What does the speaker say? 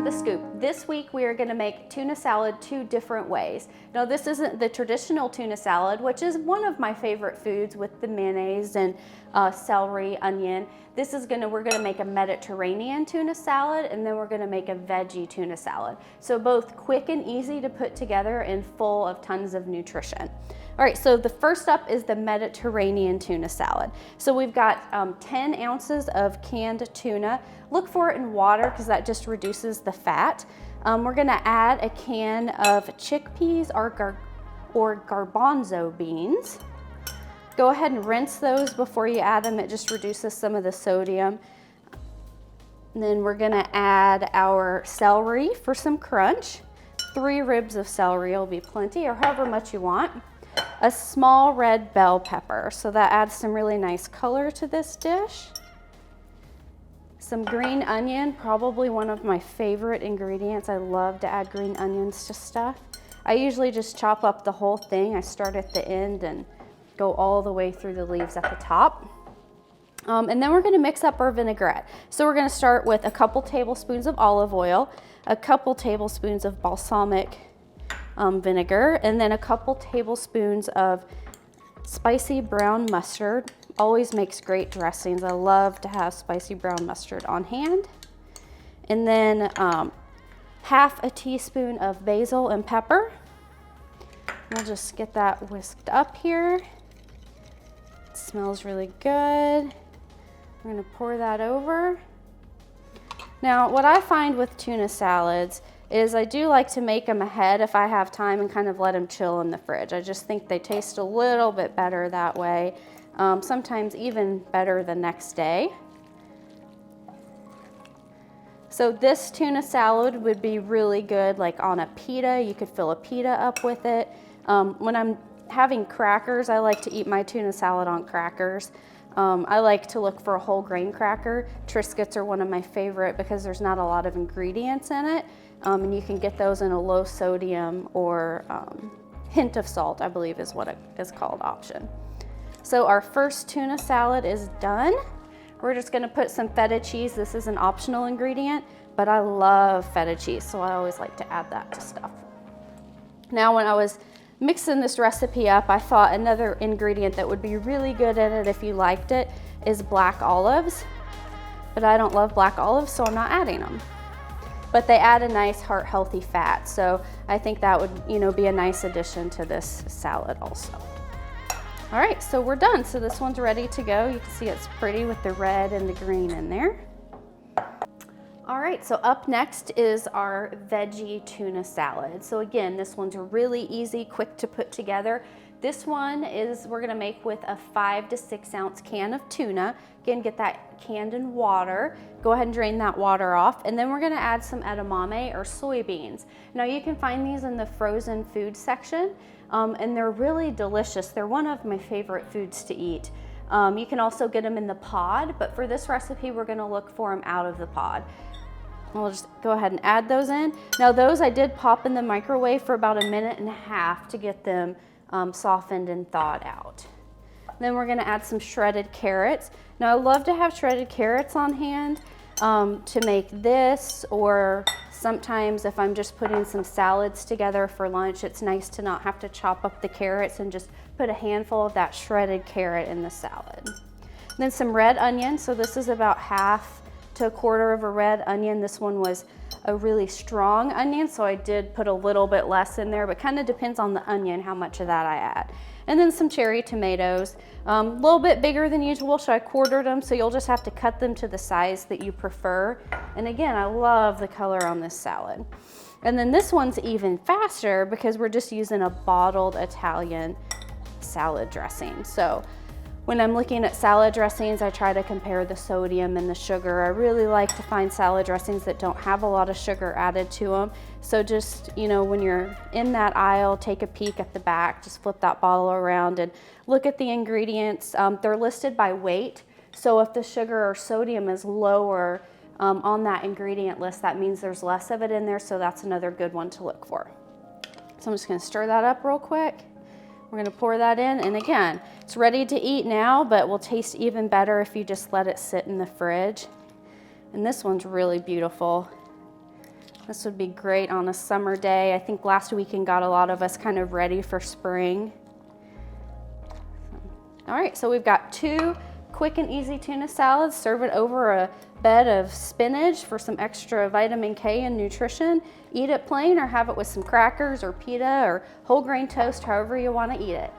the scoop. This week we are going to make tuna salad 2 different ways. Now this isn't the traditional tuna salad, which is one of my favorite foods with the mayonnaise and celery, onion. We're gonna make a Mediterranean tuna salad, and then we're gonna make a veggie tuna salad. So both quick and easy to put together and full of tons of nutrition. All right, so the first up is the Mediterranean tuna salad. So we've got 10 ounces of canned tuna. Look for it in water because that just reduces the fat. We're gonna add a can of chickpeas or garbanzo beans. Go ahead and rinse those before you add them. It just reduces some of the sodium. And then we're gonna add our celery for some crunch. 3 ribs of celery will be plenty, or however much you want. A small red bell pepper, so that adds some really nice color to this dish. Some green onion, probably one of my favorite ingredients. I love to add green onions to stuff. I usually just chop up the whole thing. I start at the end and go all the way through the leaves at the top. And then we're gonna mix up our vinaigrette. So we're gonna start with a couple tablespoons of olive oil, a couple tablespoons of balsamic vinegar, and then a couple tablespoons of spicy brown mustard. Always makes great dressings. I love to have spicy brown mustard on hand. And then half a teaspoon of basil and pepper. We'll just get that whisked up here. Smells really good. We're gonna pour that over. Now, what I find with tuna salads is I do like to make them ahead if I have time and kind of let them chill in the fridge. I just think they taste a little bit better that way. Sometimes even better the next day. So this tuna salad would be really good like on a pita. You could fill a pita up with it. When I'm having crackers, I like to eat my tuna salad on crackers. I like to look for a whole grain cracker. Triscuits are one of my favorite because there's not a lot of ingredients in it. And you can get those in a low sodium or hint of salt, I believe is what it is called, option. So our first tuna salad is done. We're just gonna put some feta cheese. This is an optional ingredient, but I love feta cheese, so I always like to add that to stuff. Now, when I was mixing this recipe up, I thought another ingredient that would be really good in it if you liked it is black olives, but I don't love black olives, so I'm not adding them. But they add a nice heart-healthy fat, so I think that would, be a nice addition to this salad also. All right, so we're done. So this one's ready to go. You can see it's pretty with the red and the green in there. All right, so up next is our veggie tuna salad. So again, this one's really easy, quick to put together. This one we're gonna make with a 5 to 6 ounce can of tuna. Again, get that canned in water. Go ahead and drain that water off. And then we're gonna add some edamame or soybeans. Now you can find these in the frozen food section, and they're really delicious. They're one of my favorite foods to eat. You can also get them in the pod, but for this recipe, we're gonna look for them out of the pod. We'll just go ahead and add those in. Now those I did pop in the microwave for about 1.5 minutes to get them softened and thawed out. Then we're gonna add some shredded carrots. Now I love to have shredded carrots on hand to make this, or sometimes if I'm just putting some salads together for lunch, it's nice to not have to chop up the carrots and just put a handful of that shredded carrot in the salad. And then some red onion. So this is about 1/2 to 1/4 of a red onion. This one was a really strong onion, so I did put a little bit less in there, but kind of depends on the onion how much of that I add. And then some cherry tomatoes, a little bit bigger than usual, so I quartered them, so you'll just have to cut them to the size that you prefer. And again, I love the color on this salad. And then this one's even faster because we're just using a bottled Italian salad dressing. So when I'm looking at salad dressings, I try to compare the sodium and the sugar. I really like to find salad dressings that don't have a lot of sugar added to them. So just, when you're in that aisle, take a peek at the back, just flip that bottle around and look at the ingredients. They're listed by weight. So if the sugar or sodium is lower on that ingredient list, that means there's less of it in there. So that's another good one to look for. So I'm just gonna stir that up real quick. We're gonna pour that in, and again, it's ready to eat now, but will taste even better if you just let it sit in the fridge. And this one's really beautiful. This would be great on a summer day. I think last weekend got a lot of us kind of ready for spring. All right, so we've got 2 quick and easy tuna salads. Serve it over a bed of spinach for some extra vitamin K and nutrition. Eat it plain or have it with some crackers or pita or whole grain toast, however you want to eat it.